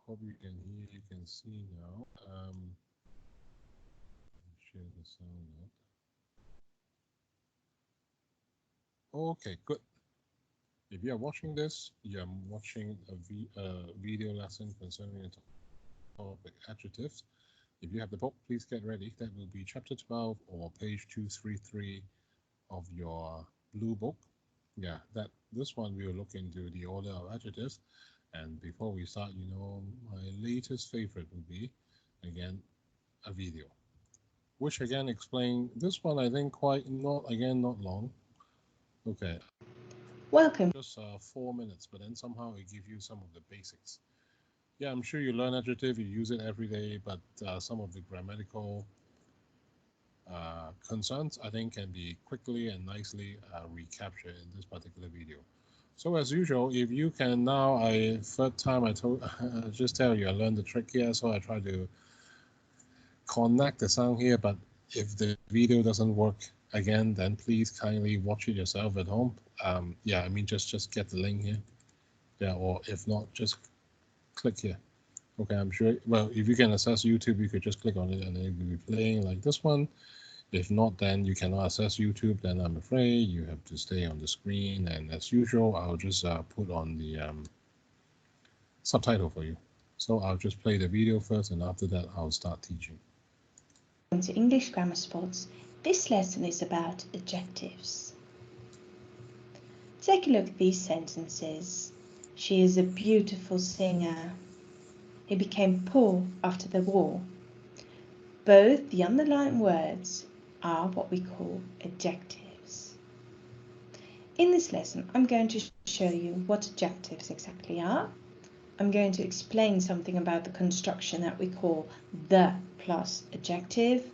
Hope you can hear, you can see now. Share the sound out. Okay, good. If you are watching this, you are watching a video lesson concerning the topic adjectives. If you have the book, please get ready. That will be chapter 12 or page 233 of your blue book. Yeah, this one we will look into the order of adjectives. And before we start, my latest favorite will be, again, a video, which again explain this one. I think not long. Okay, Welcome. just 4 minutes, but then somehow it gives you some of the basics. Yeah, I'm sure you learn adjective, you use it every day, but some of the grammatical concerns I think can be quickly and nicely recaptured in this particular video. So as usual, if you can now, third time I told, just tell you I learned the trick here, so I try to connect the sound here, but if the video doesn't work again, then please kindly watch it yourself at home. Yeah, I mean, just get the link here. Yeah, or if not, just click here. Okay, I'm sure, well, if you can access YouTube, you could just click on it and it will be playing like this one. If not, then you cannot access YouTube, then I'm afraid you have to stay on the screen. And as usual, I'll just put on the subtitle for you. So I'll just play the video first, and after that, I'll start teaching. Welcome to English Grammar Spots. This lesson is about adjectives. Take a look at these sentences. She is a beautiful singer. He became poor after the war. Both the underlined words are what we call adjectives. In this lesson, I'm going to show you what adjectives exactly are. I'm going to explain something about the construction that we call the plus adjective,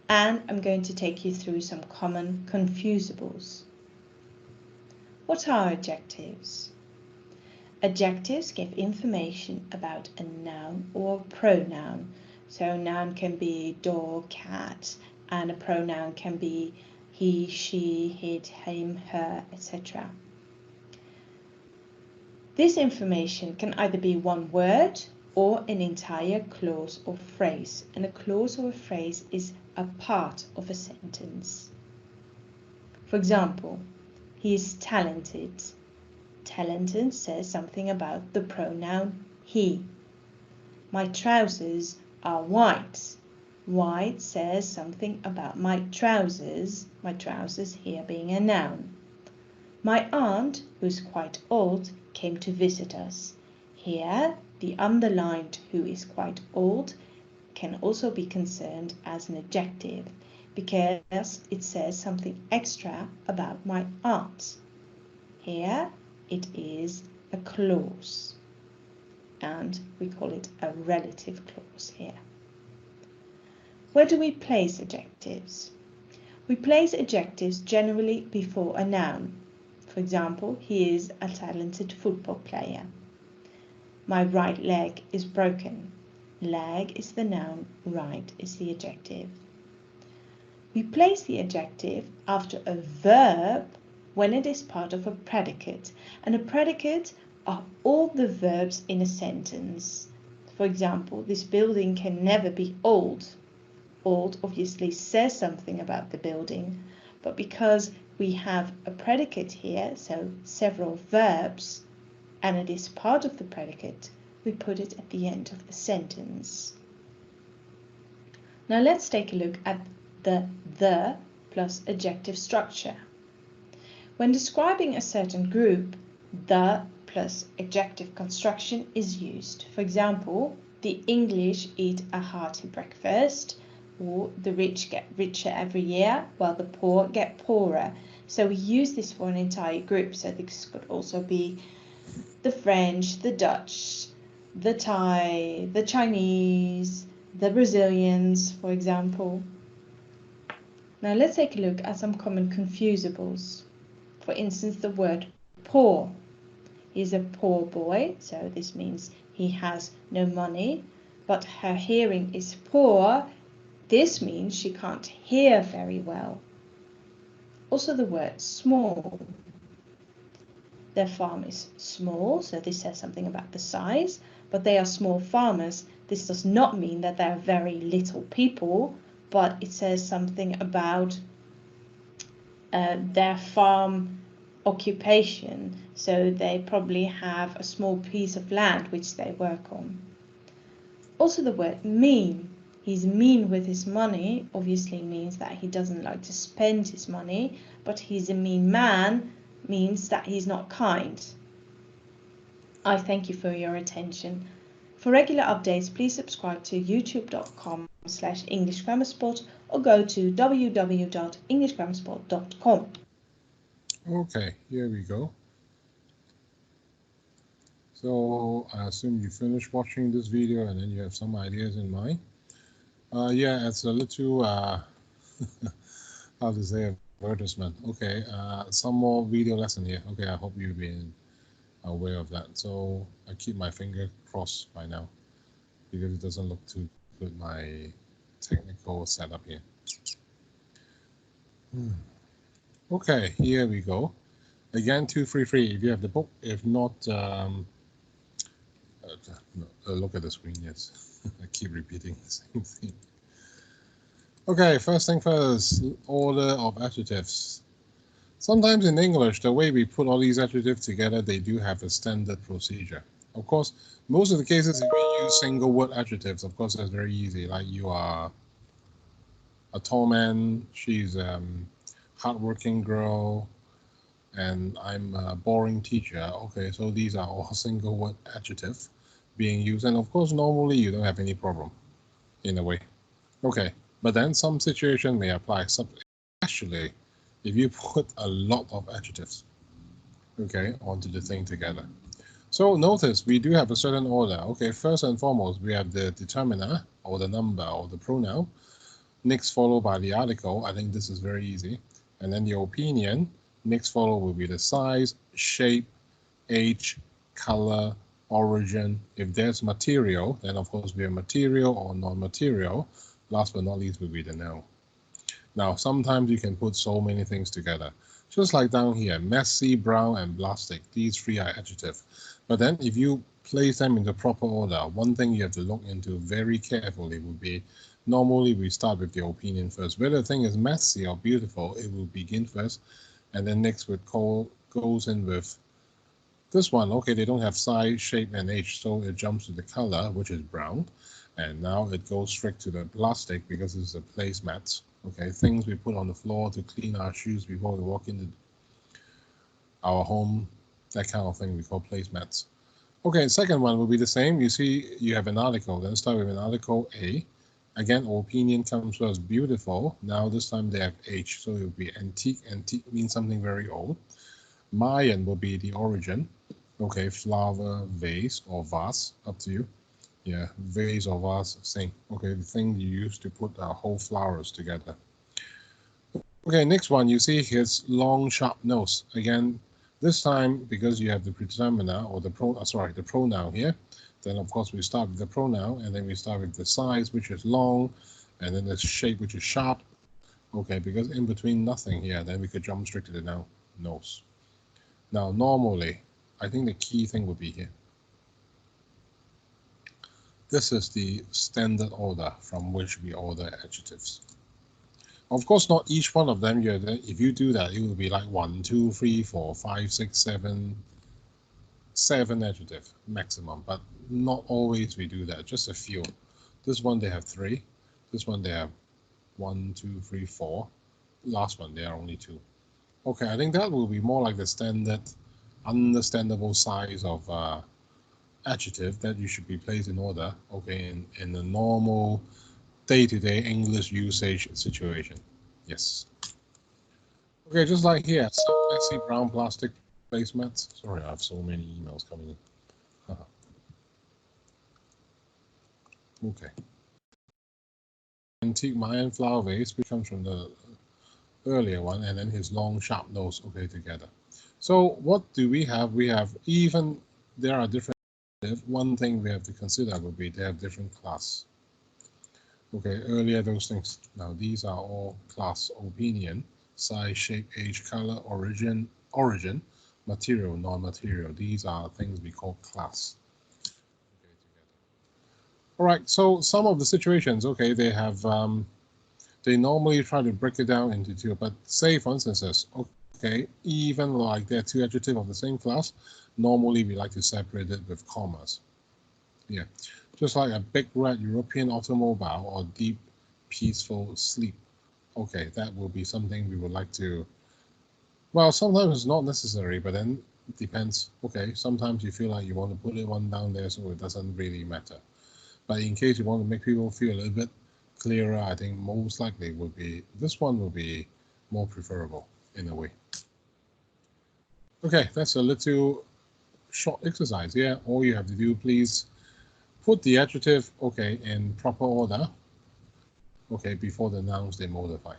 and I'm going to take you through some common confusables. What are adjectives? Adjectives give information about a noun or a pronoun. So a noun can be dog, cat, and a pronoun can be he, she, it, him, her, etc. This information can either be one word or an entire clause or phrase, and a clause or a phrase is a part of a sentence. For example, he is talented. Talented says something about the pronoun he. My trousers are white. White says something about my trousers here being a noun. My aunt, who is quite old, came to visit us. Here, the underlined who is quite old can also be concerned as an adjective because it says something extra about my aunt. Here, it is a clause, and we call it a relative clause here. Where do we place adjectives? We place adjectives generally before a noun. For example, he is a talented football player. My right leg is broken. Leg is the noun, right is the adjective. We place the adjective after a verb when it is part of a predicate, and a predicate are all the verbs in a sentence. For example, this building can never be old. Old obviously says something about the building, but because we have a predicate here, so several verbs, and it is part of the predicate, we put it at the end of the sentence. Now let's take a look at the plus adjective structure. When describing a certain group, the plus adjective construction is used. For example, the English eat a hearty breakfast, or the rich get richer every year while the poor get poorer. So we use this for an entire group. So this could also be the French, the Dutch, the Thai, the Chinese, the Brazilians, for example. Now let's take a look at some common confusables. For instance, the word poor. He's a poor boy, so this means he has no money, but her hearing is poor. This means she can't hear very well. Also the word small. Their farm is small, so this says something about the size, but they are small farmers. This does not mean that they are very little people, but it says something about their farm occupation. So they probably have a small piece of land which they work on. Also the word mean. He's mean with his money obviously means that he doesn't like to spend his money, but he's a mean man means that he's not kind. I thank you for your attention. For regular updates, please subscribe to youtube.com/EnglishGrammarSpot or go to www.englishgrammarspot.com. Okay, here we go. So I assume you finished watching this video and then you have some ideas in mind. Yeah, it's a little, how to say, advertisement. Okay, some more video lesson here. Okay, I hope you've been aware of that. So I keep my finger crossed by now because it doesn't look too good, my technical setup here. Okay, here we go. Again, 233 if you have the book. If not, look at the screen, yes. I keep repeating the same thing. Okay, first thing first, order of adjectives. Sometimes in English, the way we put all these adjectives together, they do have a standard procedure. Of course, most of the cases, if we use single word adjectives, of course, that's very easy. Like you are a tall man, she's a hardworking girl, and I'm a boring teacher. Okay, so these are all single word adjectives being used. And of course, normally you don't have any problem in a way. Okay, but then some situation may apply, especially if you put a lot of adjectives, okay, onto the thing together. So notice we do have a certain order. Okay, first and foremost, we have the determiner or the number or the pronoun. Next followed by the article. I think this is very easy. And then the opinion. Next follow will be the size, shape, age, color, origin. If there's material, then of course we have material or non-material. Last but not least will be the noun. Now, sometimes you can put so many things together. Just like down here, messy, brown, and plastic. These three are adjectives. But then if you place them in the proper order, one thing you have to look into very carefully would be, normally we start with the opinion first. Whether the thing is messy or beautiful, it will begin first, and then next goes in with this one. Okay, they don't have size, shape, and age, so it jumps to the color, which is brown. And now it goes straight to the plastic because it's the placemats. Okay, things we put on the floor to clean our shoes before we walk into our home, that kind of thing we call placemats. Okay, second one will be the same. You see, you have an article. Then start with an article A. Again, opinion comes first. Beautiful. Now this time they have age, so it will be antique. Antique means something very old. Mayan will be the origin. Okay, flower, vase, or vase, up to you. Yeah, vase or vase, same. Okay, the thing you use to put whole flowers together. Okay, next one, you see his long, sharp nose. Again, this time, because you have the predeterminer or the pronoun here, then of course we start with the pronoun, and then we start with the size, which is long, and then the shape, which is sharp. Okay, because in between nothing here, then we could jump straight to the noun, nose. Now, normally, I think the key thing would be here. This is the standard order from which we order adjectives. Of course, not each one of them. If you do that, it will be like 1, 2, 3, 4, 5, 6, 7 adjectives maximum. But not always we do that. Just a few. This one they have 3. This one they have 1, 2, 3, 4. Last one they are only 2. Okay, I think that will be more like the standard, understandable size of adjective that you should be placed in order, okay, in a normal day-to-day English usage situation. Yes. Okay, just like here, some messy brown plastic placemats. Sorry, I have so many emails coming in. Okay. Antique Mayan flower vase, which comes from the earlier one, and then his long sharp nose, okay, together. So what do we have? We have, even there are different, one thing we have to consider would be they have different class. Okay, earlier those things. Now these are all class: opinion, size, shape, age, color, origin, material, non-material. These are things we call class. Okay, All right, so some of the situations, okay, they have, they normally try to break it down into two, but say for instance, okay, even like they're two adjectives of the same class, normally we like to separate it with commas. Yeah, just like a big red European automobile or deep, peaceful sleep. Okay, that will be something we would like to, well, sometimes it's not necessary, but then it depends. Okay, sometimes you feel like you want to put it one down there so it doesn't really matter. But in case you want to make people feel a little bit clearer, I think most likely would be, this one will be more preferable in a way. Okay, that's a little short exercise. Yeah, all you have to do, please put the adjective, okay, in proper order, okay, before the nouns they modify.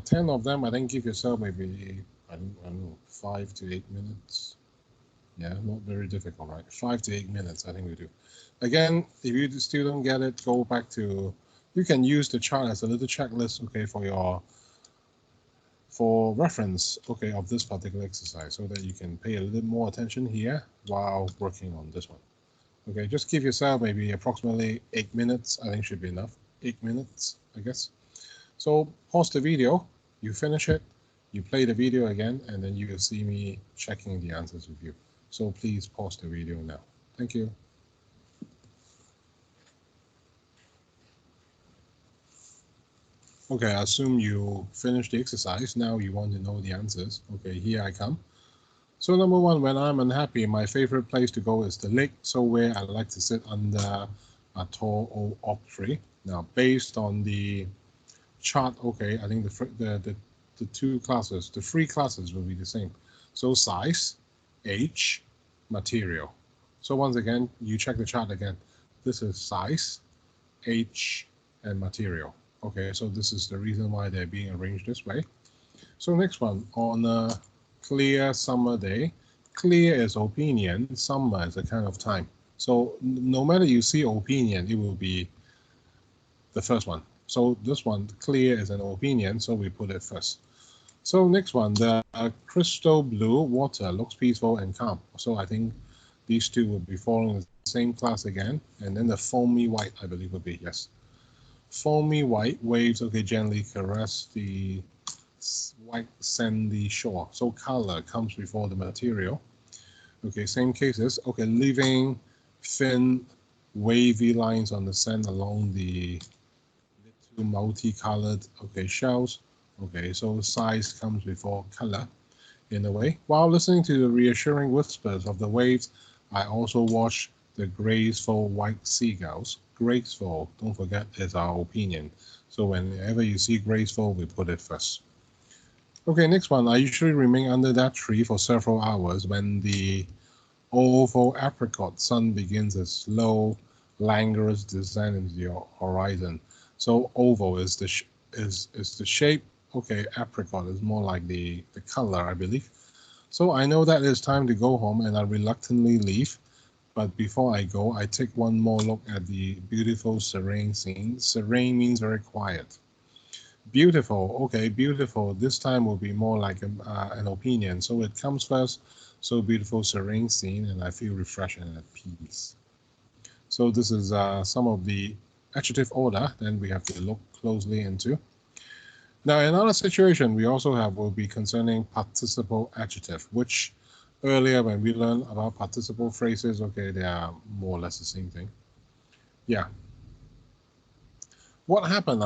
10 of them, I think give yourself maybe, I don't know, 5 to 8 minutes. Yeah, not very difficult, right? 5 to 8 minutes, I think we do. Again, if you still don't get it, go back to, you can use the chart as a little checklist, okay, for reference, okay, of this particular exercise, so that you can pay a little more attention here while working on this one. Okay, just give yourself maybe approximately 8 minutes, I think should be enough. 8 minutes, I guess. So pause the video, you finish it, you play the video again, and then you will see me checking the answers with you. So please pause the video now. Thank you. Okay, I assume you finished the exercise. Now you want to know the answers. Okay, here I come. So number one, when I'm unhappy, my favorite place to go is the lake. So where I like to sit under a tall old oak tree. Now, based on the chart, okay, I think the two classes, the three classes will be the same. So size, age, material. So once again, you check the chart again. This is size, age, and material. Okay, so this is the reason why they're being arranged this way. So next one, on a clear summer day, clear is opinion, summer is a kind of time. So no matter you see opinion, it will be the first one. So this one, clear is an opinion, so we put it first. So next one, the crystal blue water looks peaceful and calm. So I think these two will be following the same class again. And then the foamy white, I believe, would be, yes. Foamy white waves, okay, gently caress the white sandy shore. So color comes before the material. Okay, same cases. Okay, leaving thin wavy lines on the sand along the two multicolored, okay, shells. Okay, so size comes before color in a way. While listening to the reassuring whispers of the waves, I also watch the graceful white seagulls. Graceful, don't forget, is our opinion. So whenever you see graceful, we put it first. Okay, next one. I usually remain under that tree for several hours when the oval apricot sun begins a slow, languorous descent into the horizon. So oval is the is the shape. Okay, apricot is more like the color, I believe. So I know that it's time to go home, and I reluctantly leave. But before I go, I take one more look at the beautiful serene scene. Serene means very quiet. Beautiful, okay, beautiful. This time will be more like an opinion. So it comes first. So beautiful, serene scene, and I feel refreshed and at peace. So this is some of the adjective order. Then we have to look closely into. Now, another situation we also have will be concerning participle adjective, which earlier when we learned about participle phrases, okay, they are more or less the same thing. Yeah. What happened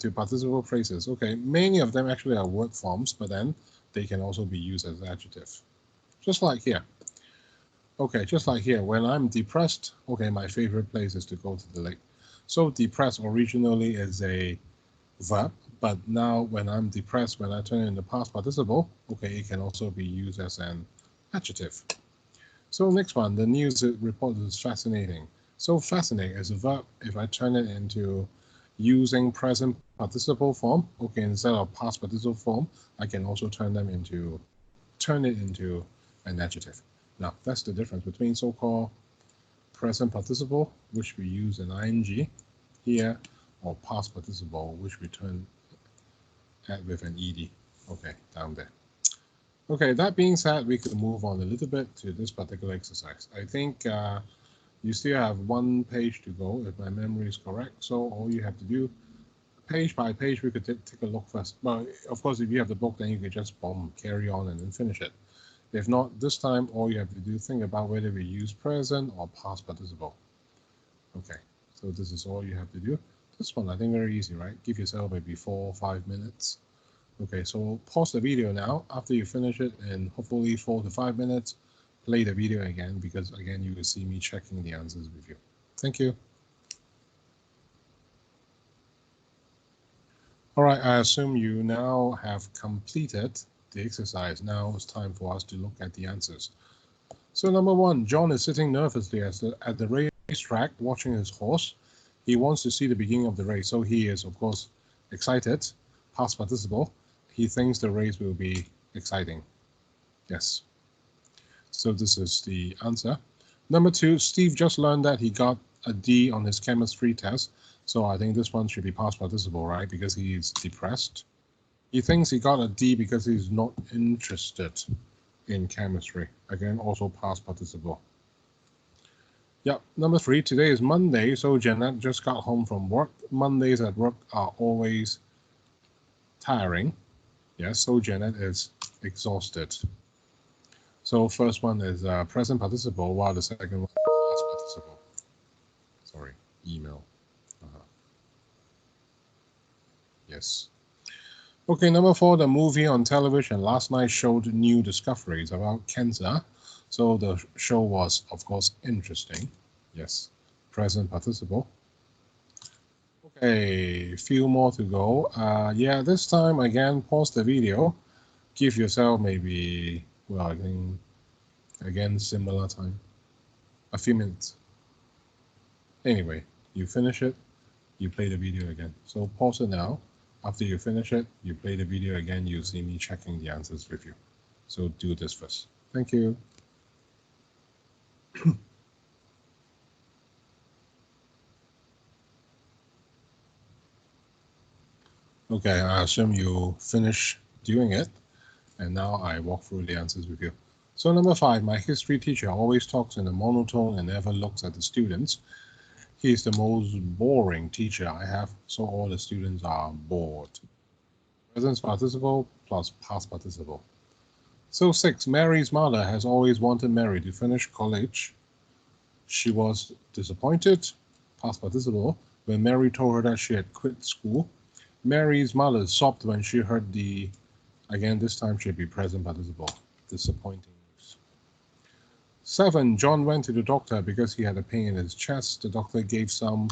to participle phrases? Okay, many of them actually are word forms, but then they can also be used as adjective. Just like here. Okay, just like here, when I'm depressed, okay, my favorite place is to go to the lake. So depressed originally is a verb, but now when I'm depressed, when I turn it into past participle, okay, it can also be used as an adjective. So next one, the news report is fascinating. So fascinating is a verb. If I turn it into using present participle form, okay, instead of past participle form, I can also turn it into an adjective. Now that's the difference between so-called present participle, which we use in ing here, or past participle, which we turn add with an ed. Okay, down there. Okay, that being said, we could move on a little bit to this particular exercise. I think You still have one page to go, if my memory is correct. So all you have to do, page by page, we could take a look first. But of course, if you have the book, then you could just carry on and then finish it. If not, this time, all you have to do, think about whether we use present or past participle. Okay, so this is all you have to do. This one, I think, very easy, right? Give yourself maybe 4 or 5 minutes. Okay, so pause the video now. After you finish it, and hopefully 4 to 5 minutes, play the video again, because again, you will see me checking the answers with you. Thank you. All right, I assume you now have completed the exercise. Now it's time for us to look at the answers. So number 1, John is sitting nervously at the racetrack watching his horse. He wants to see the beginning of the race, so he is, of course, excited, past participle. He thinks the race will be exciting. Yes. So this is the answer. Number 2, Steve just learned that he got a D on his chemistry test. So I think this one should be past participle, right? Because he is depressed. He thinks he got a D because he's not interested in chemistry. Again, also past participle. Yep. Number 3, today is Monday, so Jeanette just got home from work. Mondays at work are always tiring. Yes, so Janet is exhausted. So first one is present participle, while the second one is past participle. Sorry, email. Yes. Okay, number 4, the movie on television last night showed new discoveries about cancer. So the show was, of course, interesting. Yes, present participle. Okay, few more to go. Yeah, this time again, pause the video. Give yourself maybe, well, I think, again, similar time. A few minutes. Anyway, you finish it, you play the video again. So pause it now. After you finish it, you play the video again, you'll see me checking the answers with you. So do this first. Thank you. Okay, I assume you finish doing it, and now I walk through the answers with you. So number 5, my history teacher always talks in a monotone and never looks at the students. He is the most boring teacher I have, so all the students are bored. Present participle plus past participle. So 6, Mary's mother has always wanted Mary to finish college. She was disappointed, past participle, when Mary told her that she had quit school. Mary's mother sobbed when she heard the, again, this time should be present participle, disappointing news. 7, John went to the doctor because he had a pain in his chest. The doctor gave some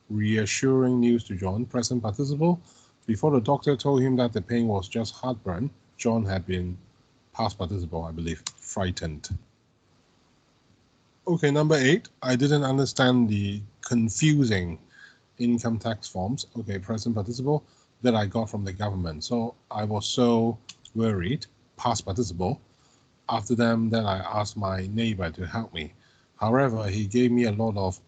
reassuring news to John, present participle. Before the doctor told him that the pain was just heartburn, John had been, past participle, I believe, frightened. Okay, number 8, I didn't understand the confusing income tax forms, okay, present participle, that I got from the government. So I was so worried, past participle. After them, then I asked my neighbor to help me. However, he gave me a lot of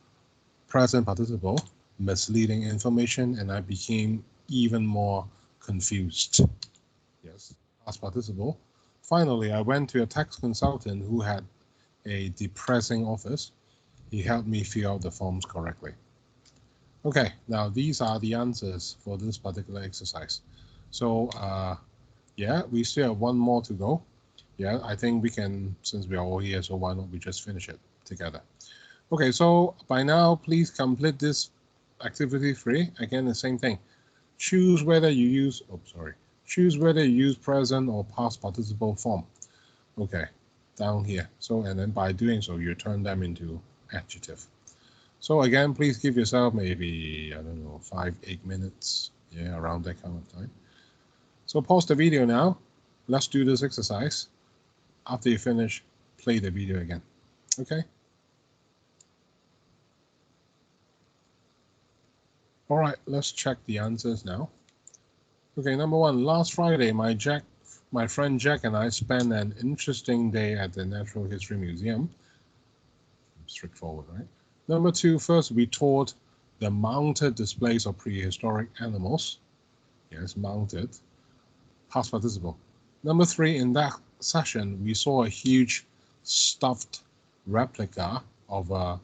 present participle, misleading information, and I became even more confused. Yes, past participle. Finally, I went to a tax consultant who had a depressing office. He helped me fill out the forms correctly. Okay, now these are the answers for this particular exercise. So yeah, we still have one more to go. Yeah, I think we can, since we are all here, so why not we just finish it together. Okay, so by now, please complete this activity 3. Again, the same thing. Choose whether you use, choose whether you use present or past participle form. Okay, down here. So, and then by doing so, you turn them into adjective. So again, please give yourself maybe, I don't know, 5-8 minutes, yeah, around that kind of time. So pause the video now. Let's do this exercise. After you finish, play the video again, okay? All right, let's check the answers now. Okay, number 1, last Friday, my friend Jack and I spent an interesting day at the Natural History Museum. Straightforward, right? Number 2, first we toured the mounted displays of prehistoric animals. Yes, mounted. Past participle. Number 3, in that session, we saw a huge stuffed replica of a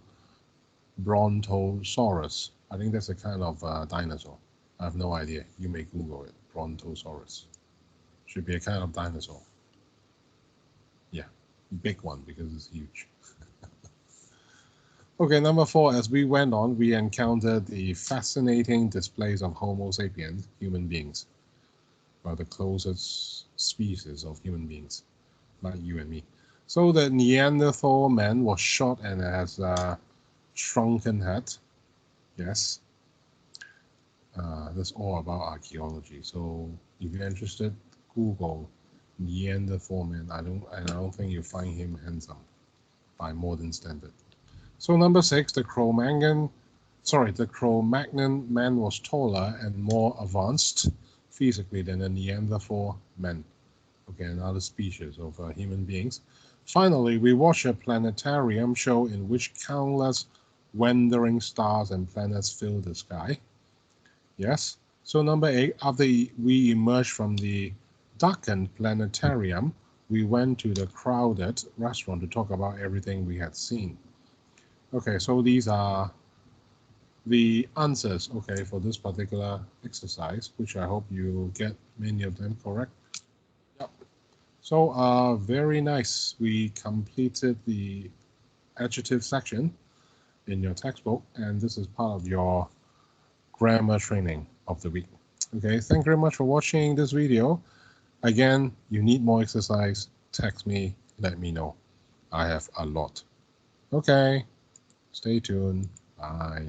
Brontosaurus. I think that's a kind of dinosaur. I have no idea. You may Google it. Brontosaurus. Should be a kind of dinosaur. Yeah, big one because it's huge. Okay, number 4, as we went on, we encountered the fascinating displays of Homo sapiens, human beings, or the closest species of human beings, like you and me. So the Neanderthal man was short and has a shrunken head. Yes. That's all about archaeology. So if you're interested, Google Neanderthal man. I don't think you find him handsome by modern standard. So number 6, the Cro-Magnon man was taller and more advanced physically than the Neanderthal man. Okay, another species of human beings. Finally, we watched a planetarium show in which countless wandering stars and planets fill the sky. Yes. So number 8, after we emerged from the darkened planetarium, we went to the crowded restaurant to talk about everything we had seen. Okay, so these are the answers, okay, for this particular exercise, which I hope you get many of them correct. Yep. So very nice. We completed the adjective section in your textbook, and this is part of your grammar training of the week. Okay, thank you very much for watching this video. Again, you need more exercise, text me, let me know. I have a lot. Okay, stay tuned. Bye.